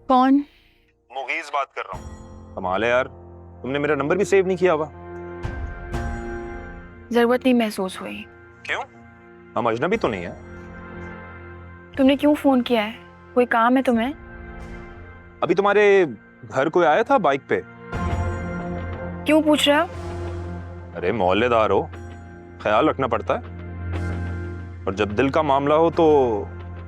कौन? मुगीज बात कर रहा हूँ। कमाल है यार, तुमने मेरा नंबर भी सेव नहीं किया हुआ। जरूरत नहीं महसूस हुई। क्यों? हम अजनबी तो नहीं है। तुमने क्यों फोन किया है? कोई काम है तुम्हें? अभी तुम्हारे घर कोई आया था बाइक पे? क्यों पूछ रहे हो? अरे मोहल्लेदार हो, ख्याल रखना पड़ता है, और जब दिल का मामला हो तो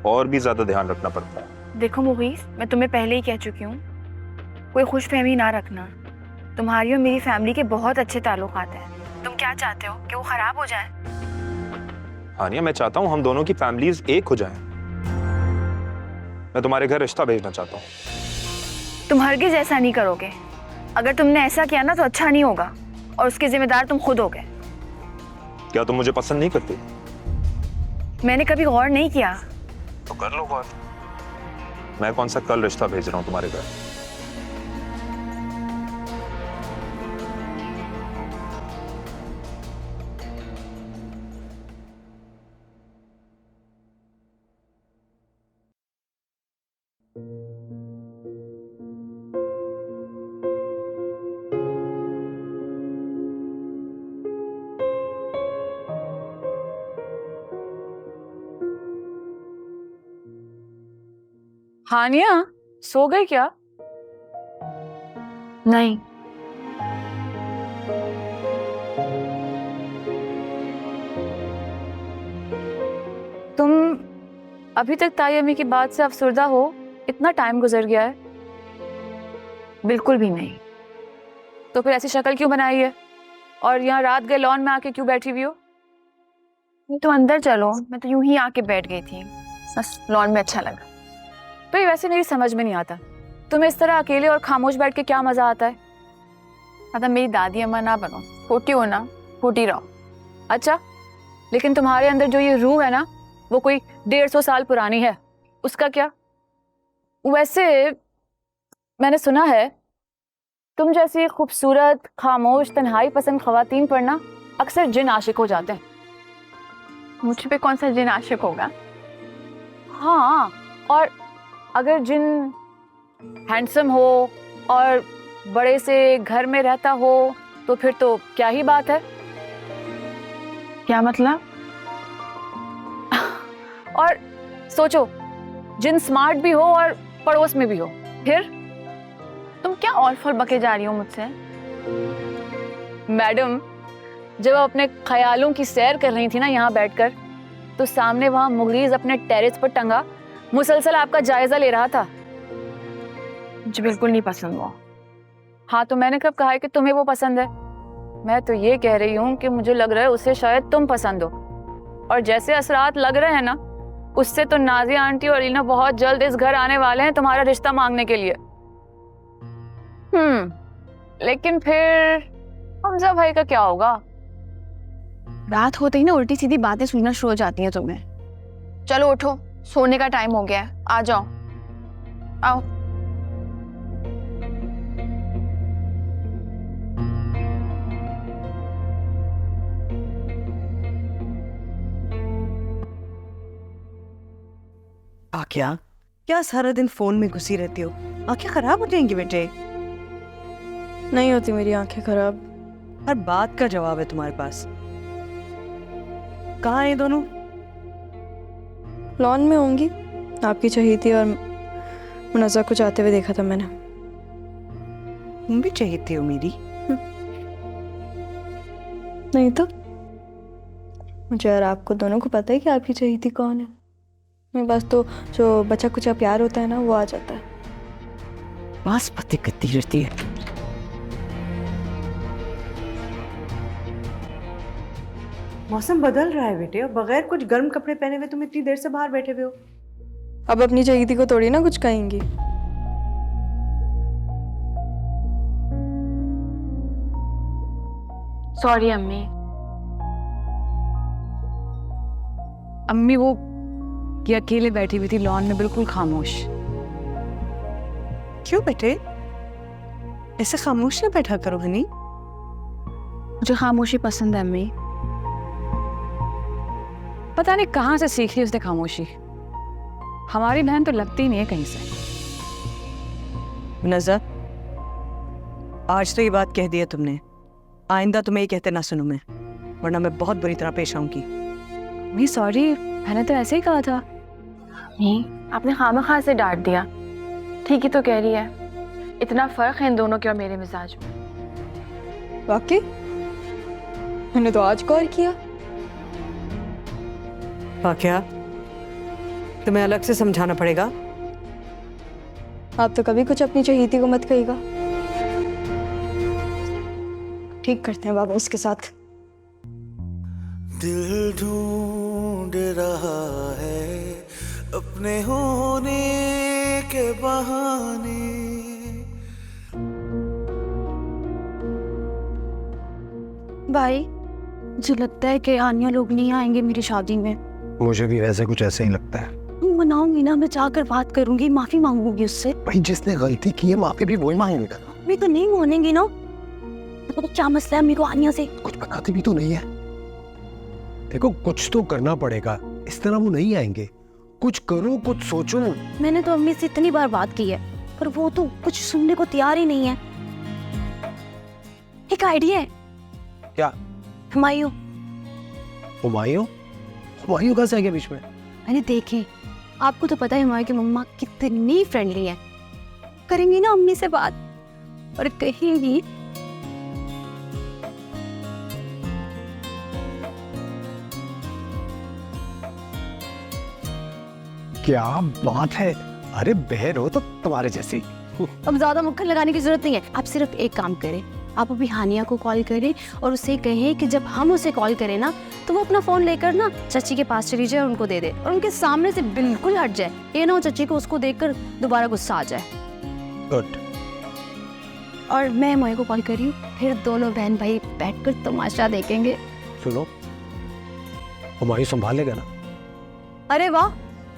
और भी ज्यादा ध्यान रखना पड़ता है। देखो मुगीस, मैं तुम्हें पहले ही कह चुकी हूँ, कोई खुशफहमी ना रखना। तुम्हारी और मेरी फैमिली के बहुत अच्छे ताल्लुकात हैं। तुम क्या चाहते हो कि वो खराब हो जाए? हानिया, मैं चाहता हूँ हम दोनों की फैमिलीज एक हो जाएं। मैं तुम्हारे घर रिश्ता भेजना चाहता हूँ। तुम हरगिज ऐसा नहीं करोगे। अगर तुमने ऐसा किया ना तो अच्छा नहीं होगा, और उसके जिम्मेदार तुम खुद होगे। क्या तुम मुझे पसंद नहीं करती? मैंने कभी गौर नहीं किया। तो कर लो गौर। मैं कौन सा कल रिश्ता भेज रहा हूँ तुम्हारे घर। हानिया, सो गई क्या? नहीं। तुम अभी तक ताई अम्मी की बात से अफसरदा हो? इतना टाइम गुजर गया है। बिल्कुल भी नहीं। तो फिर ऐसी शक्ल क्यों बनाई है? और यहाँ रात गए लॉन में आके क्यों बैठी हुई हो? नहीं तो अंदर चलो, मैं तो यूं ही आके बैठ गई थी, बस लॉन में अच्छा लगा। तो ये वैसे मेरी समझ में नहीं आता, तुम्हें इस तरह अकेले और खामोश बैठ के क्या मजा आता है? मतलब मेरी दादी अम्मा ना बनो, छोटी हो ना, छोटी रहो। अच्छा, लेकिन तुम्हारे अंदर जो ये रूह है ना, वो कोई 150 साल पुरानी है। उसका क्या? वैसे मैंने सुना है तुम जैसी खूबसूरत, खामोश, तन्हाई पसंद खवातीन पर ना अक्सर जिन आशिक हो जाते हैं। मुझ पे कौन सा जिन आशिक होगा? हाँ, और अगर जिन हैंडसम हो और बड़े से घर में रहता हो तो फिर तो क्या ही बात है। क्या मतलब? और सोचो, जिन स्मार्ट भी हो और पड़ोस में भी हो, फिर? तुम क्या और फल बके जा रही हो मुझसे? मैडम, जब आप अपने ख्यालों की सैर कर रही थी ना यहाँ बैठकर, तो सामने वहां मुगीज अपने टेरेस पर टंगा मुसलसल आपका जायजा ले रहा था। मुझे बिल्कुल नहीं पसंद वो। हाँ, तो मैंने कब कहा है कि तुम्हें वो पसंद है? मैं तो ये कह रही हूँ कि मुझे लग रहा है उसे शायद तुम पसंद हो, और जैसे असरात लग रहे हैं ना, उससे तो नाजिया आंटी और रीना बहुत जल्द इस घर आने वाले हैं तुम्हारा रिश्ता मांगने के लिए। लेकिन फिर हमजा भाई का क्या होगा? रात होते ही ना उल्टी सीधी बातें सुनना शुरू हो जाती हैं तुम्हें। चलो उठो, सोने का टाइम हो गया है, आ जाओ। आओ। आख्या, क्या सारा दिन फोन में घुसी रहती हो? आंखें खराब हो जाएंगी बेटे। नहीं होती मेरी आंखें खराब। हर बात का जवाब है तुम्हारे पास। कहाँ है ये दोनों? लॉन में होंगी, आपकी चाहिए थी और मुनज़्ज़ा को जाते हुए देखा था मैंने। तुम भी चाहिए हो मेरी? नहीं तो मुझे और आपको दोनों को पता है कि आपकी चाहिए थी कौन है। मेरे पास तो जो बच्चा कुचा प्यार होता है ना, वो आ जाता है। बस पति करती रहती है। मौसम बदल रहा है बेटे, और बगैर कुछ गर्म कपड़े पहने हुए तुम इतनी देर से बाहर बैठे हुए हो। अब अपनी चाहिए थी को थोड़ी ना कुछ कहेंगी। सॉरी अम्मी। अम्मी वो ये अकेले बैठी हुई थी लॉन में, बिल्कुल खामोश। क्यों बेटे, ऐसे खामोश ना बैठा करो हनी। मुझे खामोशी पसंद है अम्मी। पता नहीं कहाँ से सीख ली उसने खामोशी। हमारी बहन तो लगती ही नहीं है कहीं से। नजर, आज तो ये बात कह दी है तुमने, आइंदा तुम्हें ये कहते ना सुनूं मैं, वरना मैं बहुत बुरी तरह पेश आऊंगी। नहीं सॉरी, मैंने तो ऐसे ही कहा था। नहीं, आपने खामखा से डांट दिया। ठीक ही तो कह रही है, इतना फर्क है इन दोनों के और मेरे मिजाज में। वाकई मैंने तो आज कॉल किया। क्या तुम्हें अलग से समझाना पड़ेगा? आप तो कभी कुछ अपनी चहीती को मत कहिएगा। ठीक करते हैं बाबा उसके साथ। दिल ढूंढ रहा है अपने होने के बहाने। भाई, मुझे लगता है कि आनिया लोग नहीं आएंगे मेरी शादी में। मुझे भी वैसे कुछ ऐसे ही लगता है। मनाऊंगी ना, मैं जाकर बात करूंगी, माफी मांगूंगी उससे। भाई जिसने गलती की है माफी भी वही मांगेगा। मैं तो नहीं मानेंगी ना। तो क्या मसला है मेरे को आनिया से? कुछ बताती भी तो नहीं है। देखो कुछ तो करना पड़ेगा, इस तरह वो नहीं आएंगे। कुछ करो, कुछ सोचो। मैंने तो अम्मी से इतनी बार बात की है, पर वो तो कुछ सुनने को तैयार ही नहीं है। एक आइडिया है। क्या? हुमायूं। हुमायूं? हुमायूं कहाँ से आ गया बीच में? मैंने देखे, आपको तो पता है हुमायूं की मम्मा कितनी फ्रेंडली है। करेंगी ना अम्मी से बात और कहेंगी क्या बात है। अरे बहर हो तो तुम्हारे जैसी। अब ज्यादा मुक्खर लगाने की जरूरत नहीं है। आप सिर्फ एक काम करें, आप अभी हानिया को कॉल करें और उसे कहें कि जब हम उसे कॉल करें ना तो वो अपना फोन लेकर ना चची के पास चली जाए और उनको दे दे, और उनके सामने से बिल्कुल हट जाए। ये ना हो चची को उसको देखकर दोबारा गुस्सा आ जाए। गुड। और मैं मोए को कॉल कर रही हूँ, फिर दोनों बहन भाई बैठकर तमाशा देखेंगे। सुनो, हुमायूं संभालेगा ना? अरे वाह,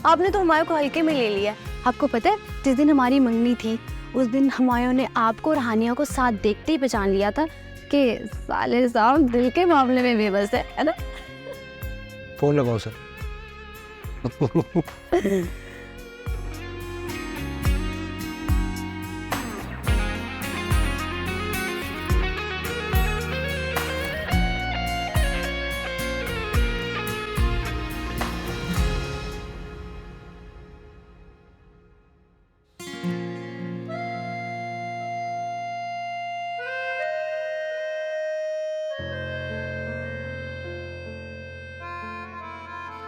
आपने तो हुमायूं को हल्के में ले लिया। आपको पता है जिस दिन हमारी मंगनी थी उस दिन हुमायूं ने आपको और हानिया को साथ देखते ही पहचान लिया था कि साले साहब दिल के मामले में बेबस है ना? फोन लगाओ सर।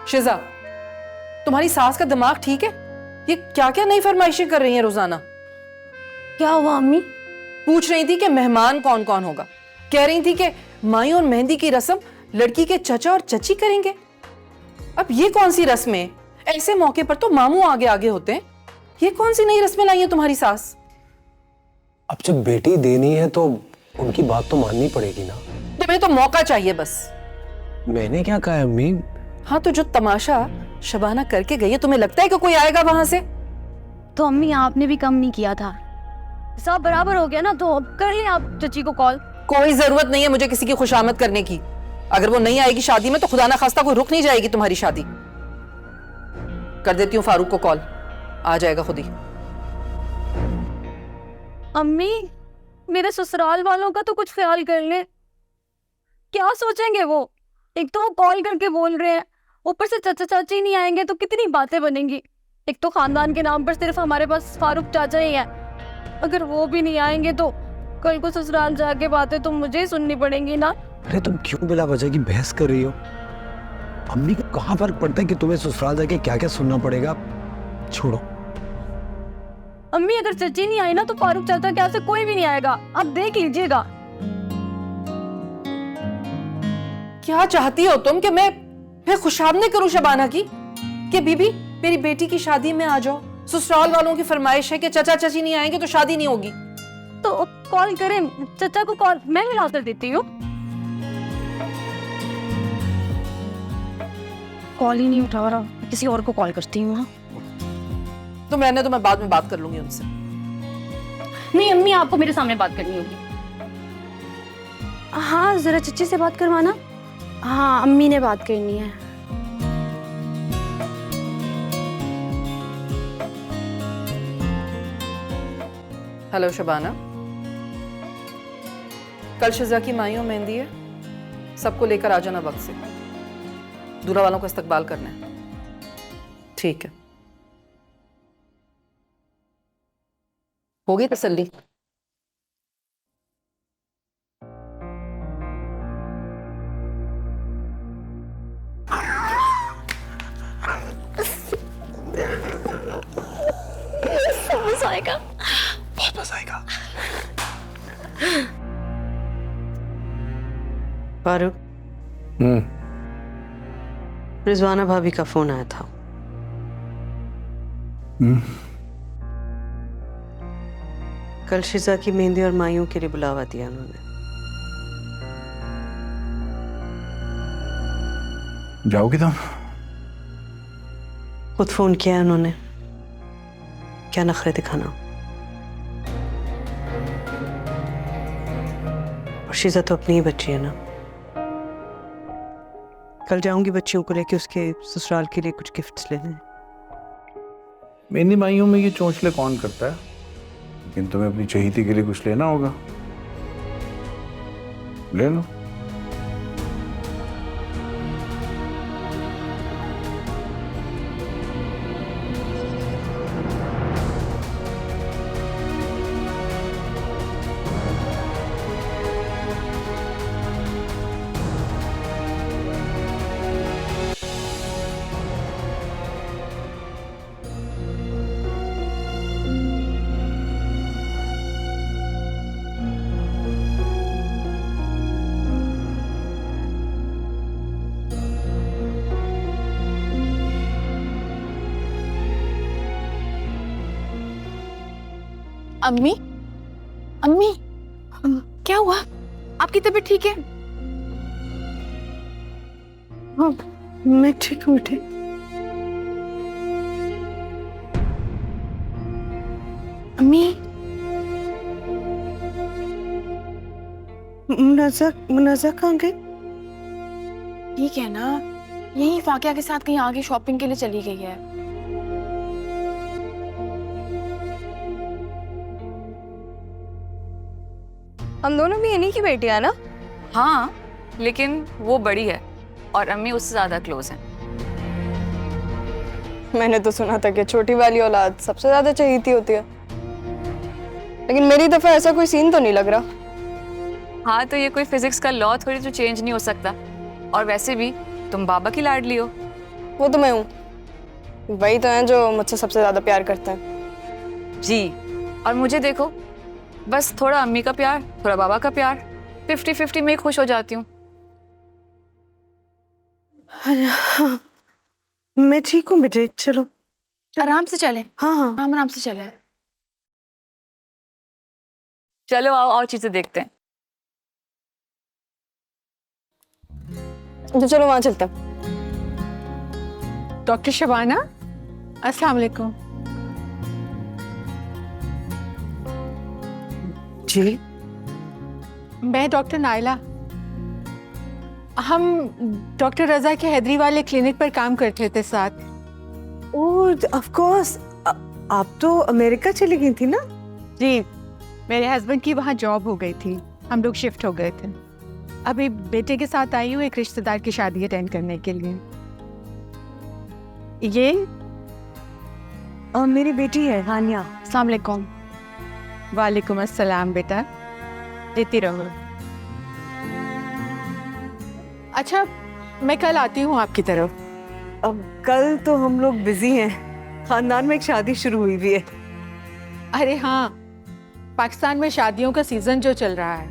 शिजा, तुम्हारी सास का दिमाग ठीक है? ये क्या क्या नई फरमाइशें कर रही हैं रोजाना? क्या हुआ अम्मी? पूछ रही थी कि मेहमान कौन कौन होगा। कह रही थी कि माई और मेहंदी की रस्म लड़की के चचा और चची करेंगे। अब ये कौन सी रस्में? ऐसे मौके पर तो मामू आगे आगे होते हैं। ये कौन सी नई रस्में लाई है तुम्हारी सास? अब जब बेटी देनी है तो उनकी बात तो माननी पड़ेगी ना। तुम्हें तो मौका चाहिए बस। मैंने क्या कहा है अम्मी? हाँ, तो जो तमाशा शबाना करके गई है, तुम्हें लगता है कि कोई आएगा वहां से? तो अम्मी आपने भी कम नहीं किया था, सब बराबर हो गया ना, तो अब कर लें आप चची को कॉल। कोई जरूरत नहीं है मुझे किसी की खुशामद करने की। अगर वो नहीं आएगी शादी में तो खुदा ना खास्ता कोई रुक नहीं जाएगी तुम्हारी शादी। कर देती हूँ फारूक को कॉल, आ जाएगा खुद ही। अम्मी, मेरे ससुराल वालों का तो कुछ ख्याल कर ले। क्या सोचेंगे वो? एक तो वो कॉल करके बोल रहे हैं, ऊपर से चाचा चाची नहीं आएंगे तो कितनी बातें बनेंगी। एक तो खानदान के नाम पर सिर्फ हमारे पास फारूक चाचा ही है, अगर वो भी नहीं आएंगे तो कल को ससुराल जाके बातें तो मुझे ही सुननी पड़ेंगी ना। अरे तुम क्यों बिला वजह की बहस कर रही हो? अम्मी को कहाँ फर्क पड़ता है कि तुम्हें ससुराल जाके क्या क्या सुनना पड़ेगा? छोड़ो। अम्मी, अगर चची नहीं आई ना तो फारूक चाचा के यहाँ से कोई भी नहीं आएगा, आप देख लीजिएगा। क्या चाहती हो तुम कि मैं फिर खुशामदी करूं शबाना की कि बीबी मेरी बेटी की शादी में आ जाओ? ससुराल वालों की फरमाइश है कि चाचा चाची नहीं आएंगे तो शादी नहीं होगी। तो कॉल करें चाचा को, कॉल मैं मिला कर देती हूँ। कॉल ही नहीं उठा रहा, किसी और को कॉल करती हूँ। तुम रहने दो, मैं बाद में बात कर लूंगी उनसे। नहीं अम्मी, आपको मेरे सामने बात करनी होगी। हाँ, जरा चच्ची से बात करवाना। हाँ, अम्मी ने बात करनी है। हेलो शबाना, कल शिजा की माइयों मेहंदी है, सबको लेकर आ जाना वक्त से। दूल्हा वालों का इस्तकबाल करना है। ठीक है, होगी तसल्ली? मजा आएगा। बहुत मजा आएगा। फारूक, रिजवाना भाभी का फोन आया था। कल शिजा की मेहंदी और माइयों के लिए बुलावा दिया उन्होंने। जाओगी तुम? खुद फोन किया है उन्होंने, क्या नखरे दिखाना। और शिजा तो अपनी ही बच्ची है ना। कल जाऊंगी बच्चियों को लेके उसके ससुराल के लिए कुछ गिफ्ट्स लेने। मेहंदी माइयों में ये चोंचले कौन करता है? लेकिन तुम्हें अपनी चहेती के लिए कुछ लेना होगा, ले लो। अम्मी, अम्मी, क्या हुआ? आपकी तबीयत ठीक है? हाँ, मैं ठीक हूँ बेटे। अम्मी, मुनाजा कहाँ गई? ठीक है ना? यही फाकिया के साथ कहीं आगे शॉपिंग के लिए चली गई है। हम दोनों भी इन्हीं की बेटियां है ना? हाँ, लेकिन वो बड़ी है और अम्मी उससे ज्यादा क्लोज हैं। मैंने तो सुना था कि छोटी वाली औलाद सबसे ज्यादा चहेती होती है, लेकिन मेरी दफा ऐसा कोई सीन तो नहीं लग रहा। हाँ, तो ये कोई फिजिक्स का लॉ थोड़ी तो चेंज नहीं हो सकता। और वैसे भी तुम बाबा की लाडली हो। वो तो मैं हूँ, वही तो है जो मुझसे सबसे ज्यादा प्यार करता है। जी, और मुझे देखो, बस थोड़ा अम्मी का प्यार, थोड़ा बाबा का प्यार, 50-50 में खुश हो जाती हूँ। हाँ, मैं ठीक हूँ बेटे, चलो आराम से चले। हाँ हाँ हम आराम से चले। चलो आओ और चीजें देखते हैं। तो चलो वहां चलते हैं। डॉक्टर शबाना, अस्सलाम वालेकुम। जी, मैं डॉक्टर नाइला। हम डॉक्टर रजा के हैदरी वाले क्लिनिक पर काम करते थे साथ। ओह ऑफ कोर्स, आप तो अमेरिका चली गई थी ना? जी, मेरे हस्बैंड की वहाँ जॉब हो गई थी, हम लोग शिफ्ट हो गए थे। अभी बेटे के साथ आई हूँ एक रिश्तेदार की शादी अटेंड करने के लिए। ये और मेरी बेटी है हानिया। अस्सलाम वालेकुम। वालेकुम अस्सलाम बेटा, लेती रहो। अच्छा, मैं कल आती हूँ आपकी तरफ। अब कल तो हम लोग बिजी हैं, खानदान में एक शादी शुरू हुई भी है। अरे हाँ, पाकिस्तान में शादियों का सीजन जो चल रहा है,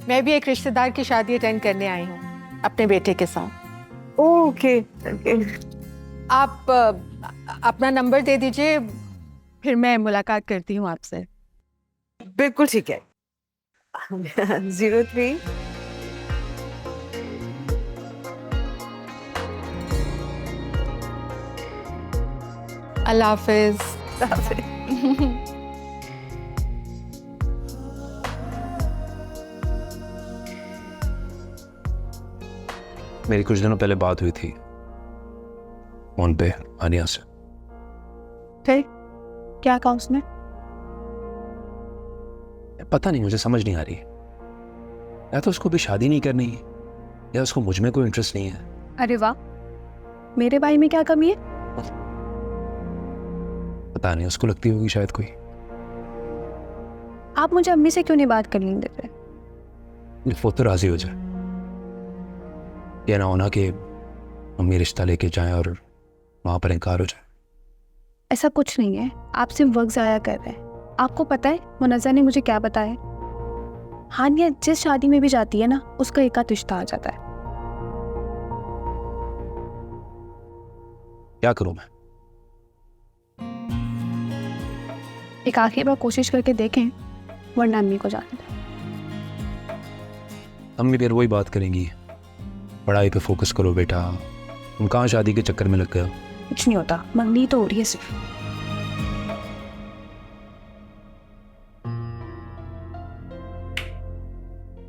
मैं भी एक रिश्तेदार की शादी अटेंड करने आई हूँ अपने बेटे के साथ। ओके, आप अपना नंबर दे दीजिए, फिर मैं मुलाकात करती हूँ आपसे। बिल्कुल ठीक है। 03 अल्लाह हाफिज। मेरी कुछ दिनों पहले बात हुई थी फोन पे आनिया से। फिर क्या कहा उसने? पता नहीं, मुझे समझ नहीं आ रही। या तो उसको भी शादी नहीं करनी है, या उसको मुझ में कोई इंटरेस्ट नहीं है। अरे वाह, मेरे भाई में क्या कमी है? पता नहीं, उसको लगती होगी शायद कोई। आप मुझे अम्मी से क्यों नहीं बात करने देते? वो तो राजी हो जाए। ये ना होना कि मम्मी रिश्ता लेके जाएं और वहां पर इनकार हो जाए। ऐसा कुछ नहीं है, आप सिर्फ वक्त ज़ाया कर रहे हैं। आपको पता है मुनज़्ज़ा ने मुझे क्या बताया? हानिया जिस शादी में भी जाती है ना, उसका एक आध रिश्ता आ जाता है। क्या करूं मैं? एक आखिरी बार कोशिश करके देखें, वरना अम्मी को जाने दें। अम्मी फिर वही बात करेंगी, पढ़ाई पे फोकस करो बेटा, तुम कहाँ शादी के चक्कर में लग गए हो। कुछ नहीं होता, मंगनी तो हो रही है सिर्फ।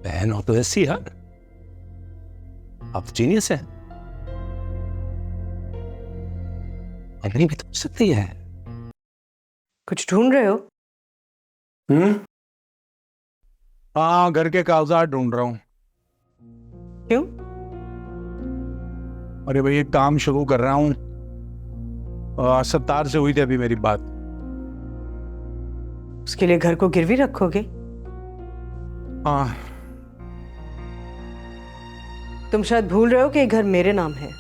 बहन हो तो ऐसी यार, आप जीनियस है। अम्मी भी तो हो सकती है। कुछ ढूंढ रहे हो? हाँ, घर के कागजात ढूंढ रहा हूँ। क्यों? अरे भाई, एक काम शुरू कर रहा हूँ। सत्तार से हुई थी अभी मेरी बात। उसके लिए घर को गिरवी रखोगे? हाँ। तुम शायद भूल रहे हो कि ये घर मेरे नाम है।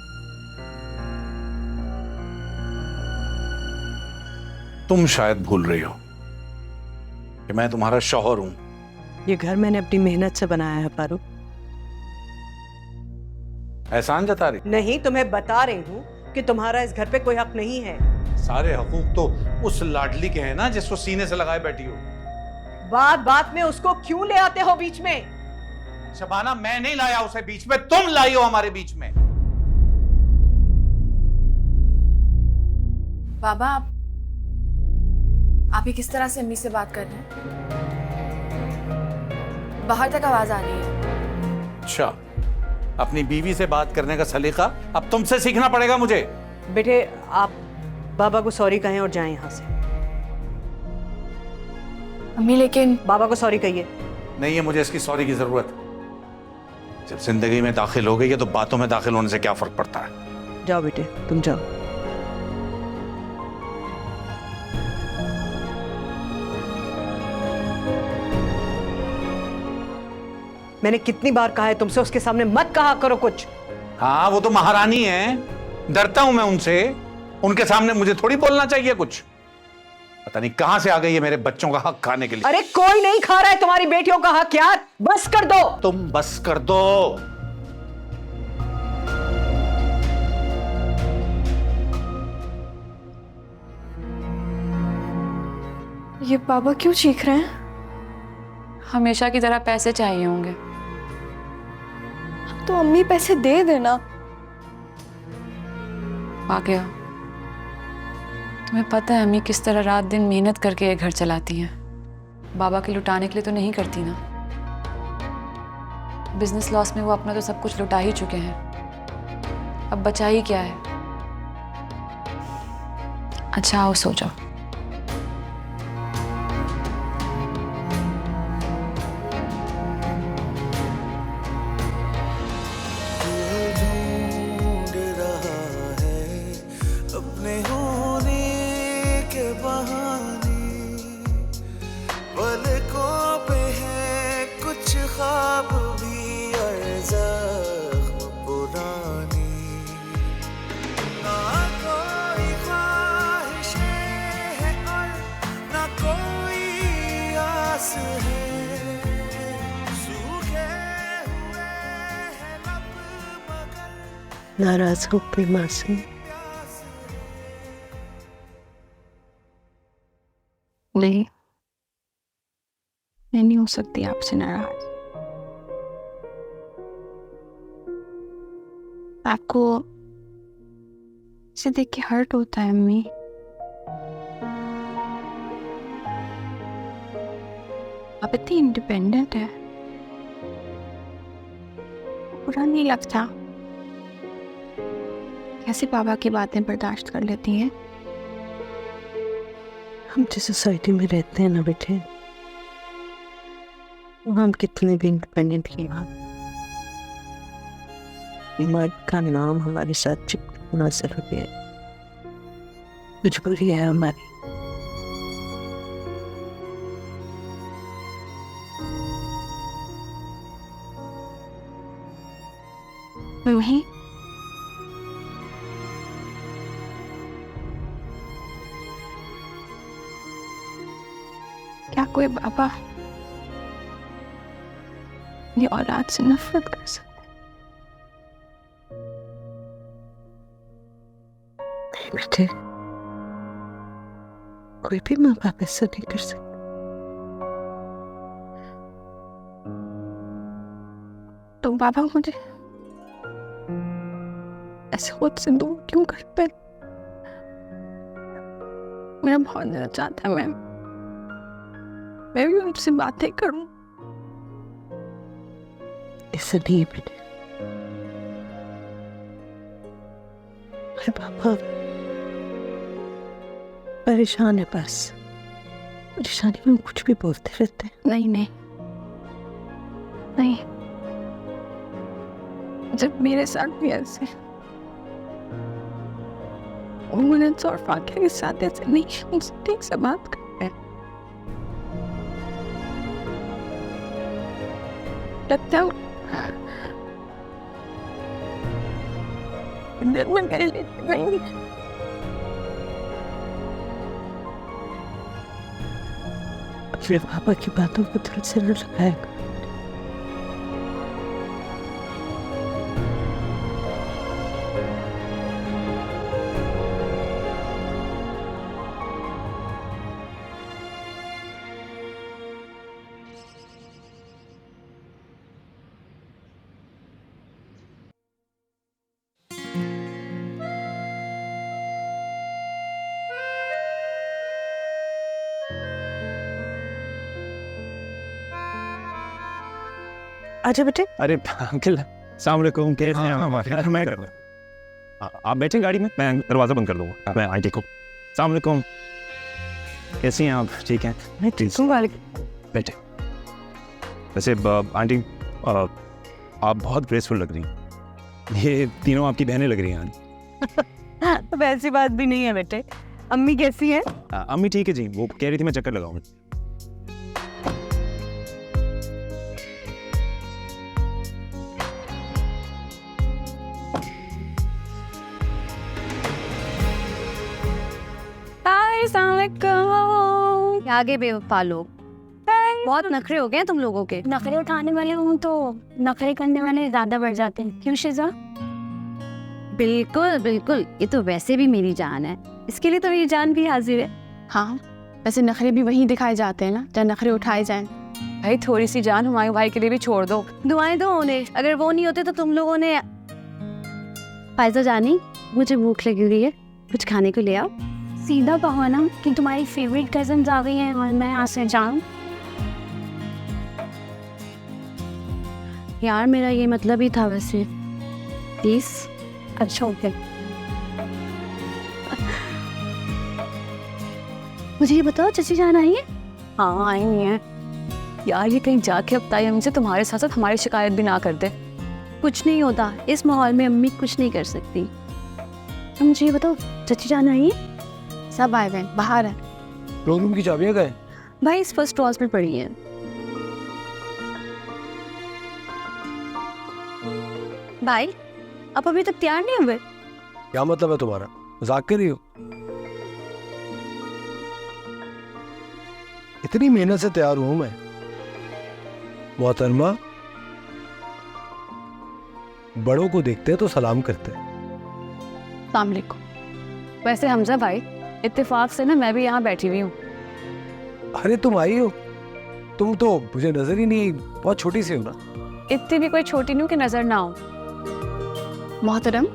तुम शायद भूल रही हो कि मैं तुम्हारा शौहर हूं। ये घर मैंने अपनी मेहनत से बनाया है पारू। एहसान जता रही? नहीं, तुम्हें बता रही हूँ कि तुम्हारा इस घर पे कोई हक नहीं है। सारे हकूक तो उस लाडली के हैं ना, जिसको सीने से लगाए बैठी हो। बात बात में उसको क्यों ले आते हो बीच में? शबाना, मैं नहीं लाया उसे बीच में, तुम लाई हो हमारे बीच में। बाबा, आप ही किस तरह से अम्मी से बात कर रहे हैं? बाहर तक आवाज आ रही है। अच्छा, अपनी बीवी से बात करने का सलीका अब तुमसे सीखना पड़ेगा मुझे। बेटे, आप बाबा को सॉरी कहें और जाएं यहाँ से। अम्मी, लेकिन बाबा को सॉरी कहिए। नहीं है मुझे इसकी सॉरी की जरूरत। जब जिंदगी में दाखिल हो गई है तो बातों में दाखिल होने से क्या फर्क पड़ता है। जाओ बेटे, तुम जाओ। मैंने कितनी बार कहा है तुमसे, उसके सामने मत कहा करो कुछ। हाँ, वो तो महारानी है, डरता हूं मैं उनसे। उनके सामने मुझे थोड़ी बोलना चाहिए कुछ। पता नहीं कहां से आ गई है मेरे बच्चों का हक खाने के लिए। अरे कोई नहीं खा रहा है तुम्हारी बेटियों का हक यार, बस कर दो। तुम बस कर दो। ये बाबा क्यों चीख रहे हैं? हमेशा की तरह पैसे चाहिए होंगे। तो अम्मी पैसे दे देना। आ गया। तुम्हें पता है अम्मी किस तरह रात दिन मेहनत करके ये घर चलाती हैं। बाबा के लुटाने के लिए तो नहीं करती ना। बिजनेस लॉस में वो अपना तो सब कुछ लुटा ही चुके हैं, अब बचा ही क्या है। अच्छा आओ सो जाओ। ढूंढ रहा है अपने होने के बहाने, पलकों पे है कुछ ख्वाब भी और ज़ख्म पुरानी। ना कोई ख्वाहिशें हैं और ना कोई आस है, सूखे हुए हैं लब मगर नाराज हो पे मासूम। नहीं, मैं नहीं हो सकती आपसे नाराज। आपको इसे देख के हर्ट होता है अम्मी। आप इतनी इंडिपेंडेंट है, बुरा नहीं लगता? कैसे पापा की बातें बर्दाश्त कर लेती हैं? हम जिस सोसाइटी में रहते हैं ना बेटे, हम कितने भी इंडिपेंडेंट ही हैं, मर्द का नाम हमारे साथ चिपकना जरूरी है, मजबूरी है हमारी। मम्मी, क्या कोई बाबा अपनी औलाद से नफरत कर सकते? नहीं बेटे, कोई भी माँ बाप ऐसा नहीं कर सकता। तो बाबा मुझे ऐसे खुद से दूर क्यों करते? मेरा बहुत दिल चाहता है मैं भी उनसे बातें करूं। ऐसा नहीं है बेटे, मेरे पापा परेशान है, बस परेशानी में कुछ भी बोलते रहते हैं। नहीं नहीं नहीं, जब मेरे साथ भी ऐसे उन्हें और फाकिया के साथ ऐसे नहीं, उनसे ठीक से बात करते हैं। लगता है दिल में मेरे लिए नहीं। अपने पापा की बातों को दिल से न लगाएगा। आजा बेटे। अरे अंकल अस्सलाम वालेकुम, कैसे हैं आप? मैं कर आप बैठे गाड़ी में, मैं दरवाज़ा बंद कर दूंगा। मैं आंटी को अस्सलाम वालेकुम, कैसी हैं आप? ठीक हैं? मैं ठीक हूँ। बैठे। वैसे आंटी आप बहुत ग्रेसफुल लग रही हैं। ये तीनों आपकी बहनें लग रही हैं। वैसी बात भी नहीं है बेटे। अम्मी कैसी है? अम्मी ठीक है जी, वो कह रही थी मैं चक्कर लगाऊं। आगे बेवफा लोग, बहुत नखरे हो गए तुम लोगों के। नखरे उठाने वाले हूँ तो नखरे करने वाले ज्यादा बढ़ जाते हैं, क्यों शिजा? बिल्कुल बिल्कुल, ये तो वैसे भी मेरी जान है, इसके लिए तो मेरी जान भी हाजिर है। हाँ, वैसे नखरे भी वहीं दिखाए जाते हैं ना जहाँ नखरे उठाए जाएं। भाई थोड़ी सी जान हुमायूं भाई के लिए भी छोड़ दो। दुआएं दो उन्हें, अगर वो नहीं होते तो तुम लोगों ने। फायजा जानी, मुझे भूख लगी हुई है, कुछ खाने को ले आओ। सीधा कहो ना कि तुम्हारी फेवरेट कजन आ गई हैं और मैं यहाँ से जाऊँ। यार मेरा ये मतलब ही था वैसे, प्लीज। अच्छा ओके। मुझे ये बताओ, चची जान आई है? हाँ आई नहीं है यार, ये कहीं जाके अब ताई हमसे तुम्हारे साथ साथ हमारी शिकायत भी ना कर दे। कुछ नहीं होता, इस माहौल में अम्मी कुछ नहीं कर सकती। तो मुझे ये बताओ, चची जान आई है? सब आए हुए बाहर है। रूम की चाबियां गए भाई इस फर्स्ट क्लास में पड़ी है। भाई आप अभी तक तैयार नहीं हुए? क्या मतलब है तुम्हारा? मजाक कर रही हो? इतनी मेहनत से तैयार हूं मैं। मोहतरमा, बड़ों को देखते हैं तो सलाम करते हैं। अस्सलाम वालेकुम। वैसे हमजा भाई, इत्तेफाक से ना मैं भी यहाँ बैठी हुई हूँ। अरे तुम आई हो? तुम तो मुझे नजर ही नहीं, बहुत छोटी सी हो ना। इतनी भी कोई छोटी नहीं हूँ कि नजर ना हो। मोहतरम,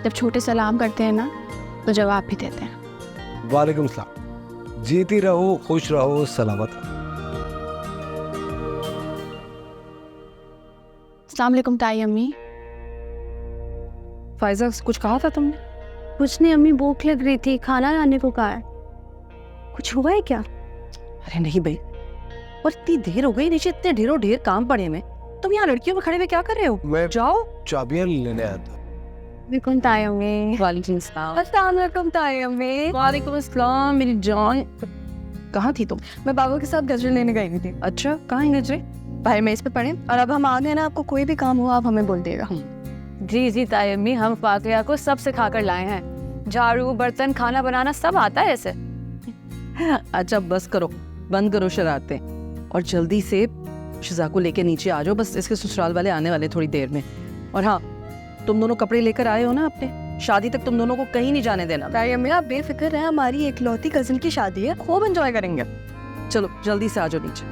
जब छोटे सलाम करते हैं ना तो जवाब भी देते हैं। वालेकुम सलाम। जीती रहो, खुश रहो, सलामत रहो। अस्सलाम वालेकुम ताई अम्मी। फायजा, कुछ कहा था तुमने? कुछ नहीं अम्मी, भूख लग रही थी, खाना लाने को कहा है। कुछ हुआ है क्या? अरे नहीं भाई, और इतनी देर हो गई, नीचे इतने ढेरों ढेर काम पड़े में, तुम यहाँ लड़कियों में खड़े हुए क्या कर रहे हो? मैं जाओ। चाबियां लेने आया था। वालेकुम तायम्मी। वालेकुम सलाम। अस्सलाम तायम्मी। वालेकुम अस्सलाम मेरी जान। कहाँ थी तुम? मैं बाबा के साथ गजरे लेने गई हुई थी। अच्छा, कहाँ है गजरे? भाई मैं इस पे पढ़े, और अब हम आ गए ना, आपको कोई भी काम हो आप हमें बोल देगा। जी जी तायम्मी, हम फातिया को सब सिखा कर लाए हैं। झाड़ू, बर्तन, खाना बनाना सब आता है इसे। अच्छा बस करो, बंद करो शरारतें और जल्दी से शिजा को लेके नीचे आ जाओ। बस इसके ससुराल वाले आने वाले थोड़ी देर में। और हाँ, तुम दोनों कपड़े लेकर आए हो ना अपने, शादी तक तुम दोनों को कहीं नहीं जाने देना। तायम्मी आप बेफिक्र रहे, हमारी एकलौती कजिन की शादी है, खूब एंजॉय करेंगे। चलो जल्दी से आ जाओ नीचे।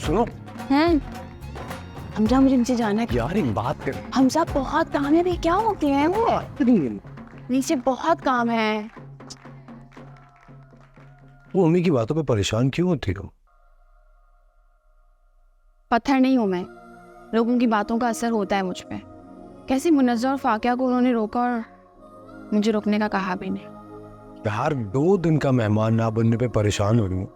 सुनो हमजा, मुझे नीचे जाना है। यार, एक बात कर। हमजा बहुत काम है भाई, क्या होते हैं वो? नीचे बहुत काम है। वो मम्मी की बातों पे परेशान क्यों होती हो? पत्थर नहीं हूँ मैं, लोगों की बातों का असर होता है मुझ पे। कैसे मुनज़्ज़ा और फाकिया को उन्होंने रोका और मुझे रोकने का कहा भी नहीं। यार, 2 दिन का मेहमान ना बनने पे परेशान हो रही हूँ,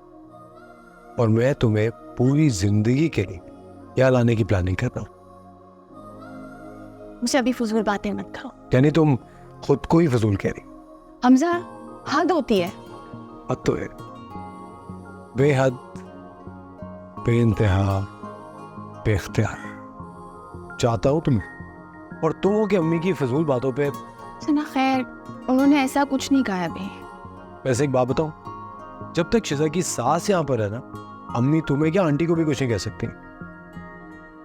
और मैं तुम्हें पूरी जिंदगी के लिए क्या लाने की प्लानिंग कर रहा हूँ। मुझसे अभी फजूल बातें मत करो। यानी तुम खुद को ही फजूल कह रही? हमजा, हद होती है। हद तो है, बेहद, बेइंतहा, बेख्तियार। चाहता हूँ तुम, और तुम हो कि अम्मी की फजूल बातों पे। सुना, खैर उन्होंने ऐसा कुछ नहीं कहा अभी। वैसे एक बात बताऊं, जब तक शिजा की सास यहाँ पर है ना, अम्मी तुम्हें क्या आंटी को भी कुछ नहीं कह सकती।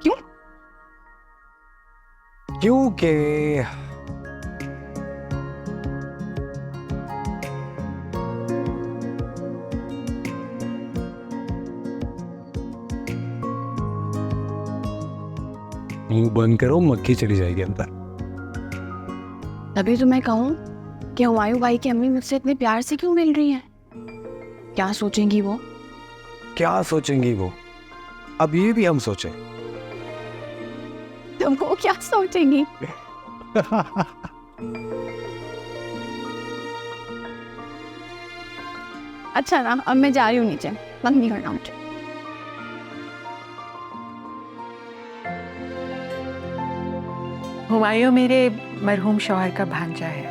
क्यों? क्योंकि मुंह बंद करो, मक्खी चली जाएगी अंदर। तभी तो मैं कहूँ कि हुमायूं भाई की अम्मी मुझसे इतने प्यार से क्यों मिल रही हैं? क्या सोचेंगी वो? क्या सोचेंगी वो? अब ये भी हम सोचें। तो वो क्या सोचेंगी? अच्छा ना, अब मैं जा रही हूँ नीचे, बंद नहीं करना मुझे। हुमायूं मेरे मरहूम शौहर का भांजा है।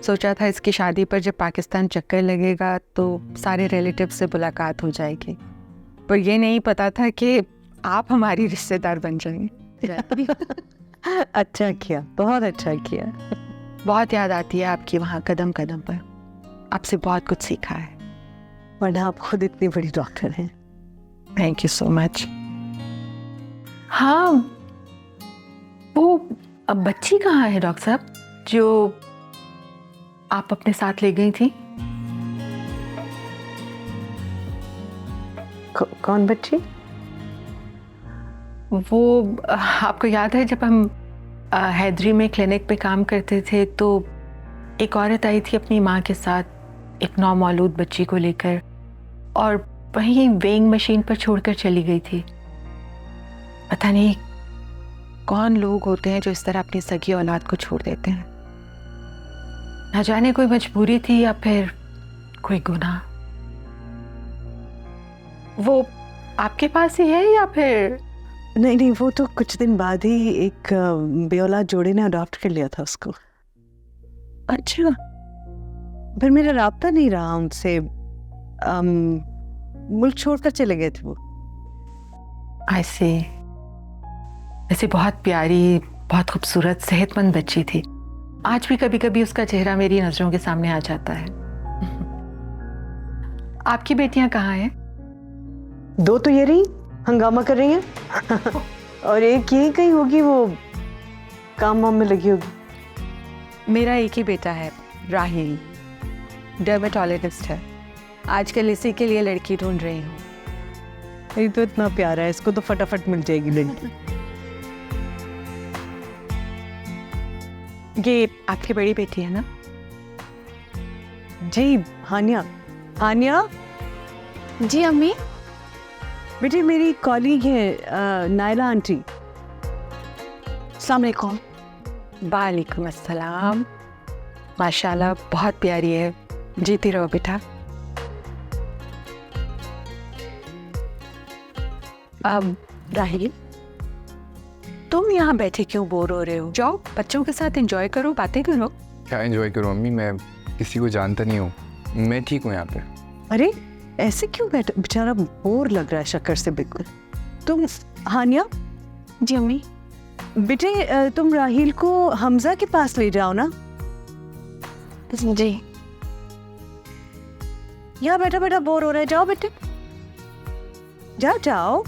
सोचा था इसकी शादी पर जब पाकिस्तान चक्कर लगेगा तो सारे रिलेटिव से मुलाकात हो जाएगी, पर ये नहीं पता था कि आप हमारी रिश्तेदार बन जाएंगे। अच्छा किया, बहुत अच्छा किया। बहुत याद आती है आपकी वहाँ कदम कदम पर। आपसे बहुत कुछ सीखा है। वरना आप खुद इतनी बड़ी डॉक्टर हैं। Thank you so much. हाँ, वो अब बच्ची कहाँ है डॉक्टर साहब जो आप अपने साथ ले गई थी? कौन बच्ची? वो आपको याद है जब हम हैदरी में क्लिनिक पे काम करते थे तो एक औरत आई थी अपनी माँ के साथ एक नौमौलूद बच्ची को लेकर, और वहीं वेइंग मशीन पर छोड़कर चली गई थी। पता नहीं कौन लोग होते हैं जो इस तरह अपनी सगी औलाद को छोड़ देते हैं। न जाने कोई मजबूरी थी या फिर कोई गुनाह। वो आपके पास ही है या फिर? नहीं, वो तो कुछ दिन बाद ही एक बेऔलाद जोड़े ने अडॉप्ट कर लिया था उसको। अच्छा। फिर मेरा राब्ता नहीं रहा उनसे, मुल्क छोड़कर चले गए थे वो। ऐसे ऐसे बहुत प्यारी, बहुत खूबसूरत, सेहतमंद बच्ची थी। आज भी कभी कभी उसका चेहरा मेरी नजरों के सामने आ जाता है। आपकी बेटियां कहाँ हैं? 2 तो ये रही, हंगामा कर रही हैं और एक यही कहीं होगी, वो काम वाम में लगी होगी। मेरा एक ही बेटा है, राहिल, डर्मेटोलॉजिस्ट है। आजकल इसी के लिए लड़की ढूंढ रही हूँ। ये तो इतना प्यारा है, इसको तो फटाफट मिल जाएगी लड़की। ये आपकी बड़ी बेटी है ना? जी हानिया। हानिया जी अम्मी। बेटे मेरी कॉलीग है नायला आंटी। अस्सलाम वालेकुम। वालेकुम अस्सलाम। माशाल्लाह बहुत प्यारी है, जीती रहो बेटा। अब राहिल, तुम यहाँ बैठे क्यों बोर हो रहे हो? जाओ बच्चों के साथ एंजॉय करो, बातें करो। क्या एंजॉय करूँ अम्मी, मैं किसी को जानता नहीं हूँ, मैं ठीक हूँ यहाँ पे। अरे ऐसे क्यों बैठा, बेचारा बोर लग रहा है शक्कर से बिल्कुल। तुम हानिया। जी अम्मी। बेटे तुम राहिल को हमजा के पास ले जाओ ना। जी। यहाँ बैठा बैठा बोर हो रहा है, जाओ बेटे जाओ जाओ।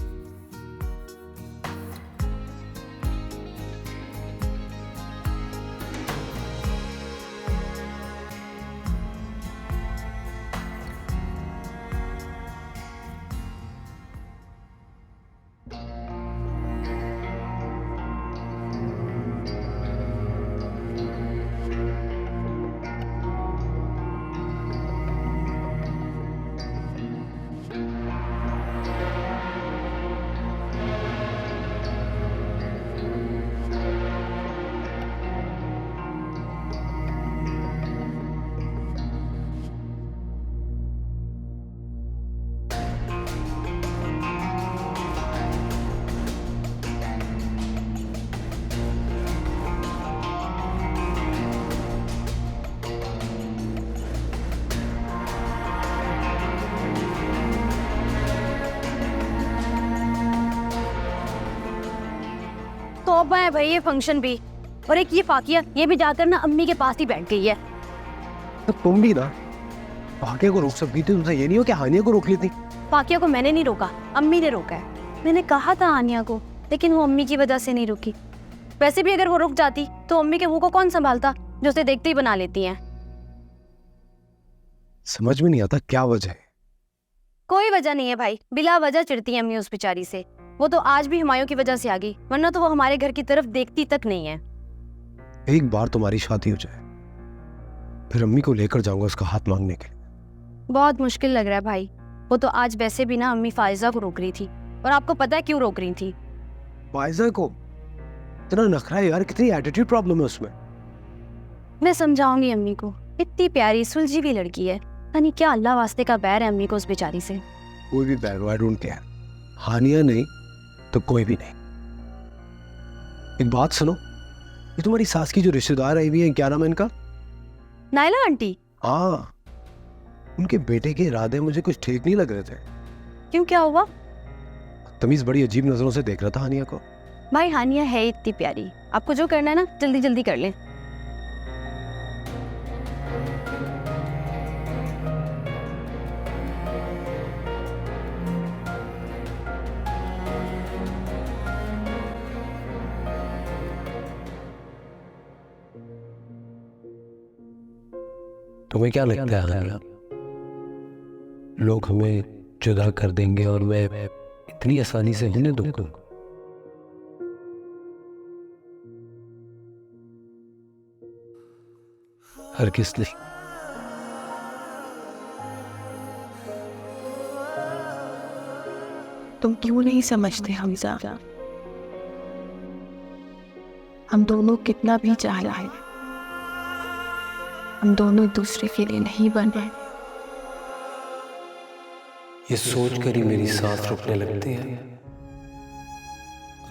तौबा है भाई, ये फंक्शन भी, और एक ये फाकिया, ये भी जाकर ना अम्मी के पास ही बैठ गई है। तो तुम भी ना फाकिया को रोक सकती थी, तुमसे ये नहीं हो कि हानिया को रोक ली थी। फाकिया को मैंने नहीं रोका, अम्मी ने रोका है। मैंने कहा था आनिया को, लेकिन वो अम्मी की वजह से नहीं रुकी। वैसे भी अगर वो रुक जाती तो अम्मी के मुंह को कौन संभालता, जो उसे देखते ही बना लेती हैं। समझ में नहीं आता क्या वजह है। कोई वजह नहीं है भाई, बिला वजह चिढ़ती है अम्मी उस बेचारी से। वो तो आज भी हुमायूं की वजह से आ गई, वरना तो वो हमारे घर की तरफ देखती तक नहीं है। एक बार तुम्हारी शादी हो जाए, फिर अम्मी को लेकर जाऊंगा उसका हाथ मांगने के लिए। बहुत मुश्किल लग रहा है भाई। वो तो आज वैसे भी ना अम्मी फायजा को रोक रही थी, और आपको पता है क्यों रोक रही थी? फायजा को? इतना नखरा है यार, कितनी एटीट्यूड प्रॉब्लम है उसमें। मैं समझाऊंगी अम्मी को, इतनी प्यारी सुलझी हुई लड़की है, यानी क्या अल्लाह वास्ते का बैर है अम्मी को उस बेचारी से। कोई भी बैर, आई डोंट केयर। हानिया नहीं तो कोई भी नहीं। एक बात सुनो, ये तुम्हारी सास की जो रिश्तेदार आई हुई है, क्या नाम है इनका? नायला आंटी। हाँ, उनके बेटे के इरादे मुझे कुछ ठीक नहीं लग रहे थे। क्यों, क्या हुआ? तमीज बड़ी अजीब नजरों से देख रहा था हानिया को। भाई हानिया है इतनी प्यारी, आपको जो करना है ना जल्दी जल्दी कर लें। तुम्हें क्या लगता है हानिया, लोग हमें जुदा कर देंगे और मैं इतनी आसानी से उन्हें दूंगा? हरगिज़ नहीं। तुम क्यों नहीं समझते हमजा? हम दोनों कितना भी चाह रहे हैं, हम दोनों एक दूसरे के लिए नहीं बन रहे। ये सोच कर ही मेरी सांस रुकने लगती है,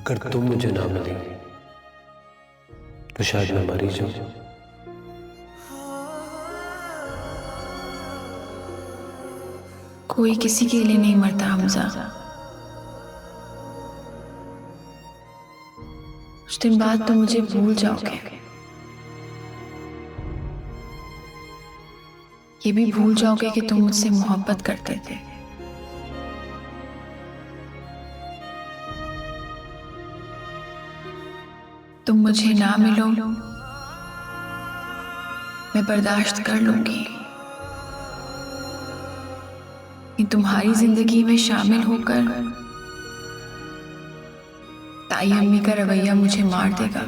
अगर तुम मुझे ना मिली तो शायद मैं मर ही जाऊं। कोई किसी के लिए नहीं मरता हमजा। कुछ दिन बाद तुम मुझे भूल जाओगे, ये भी भूल जाओगे कि तुम मुझसे मोहब्बत करते थे। तुम मुझे ना मिलो, मैं बर्दाश्त कर लूंगी, कि तुम्हारी जिंदगी में शामिल होकर ताई अम्मी का रवैया मुझे मार देगा।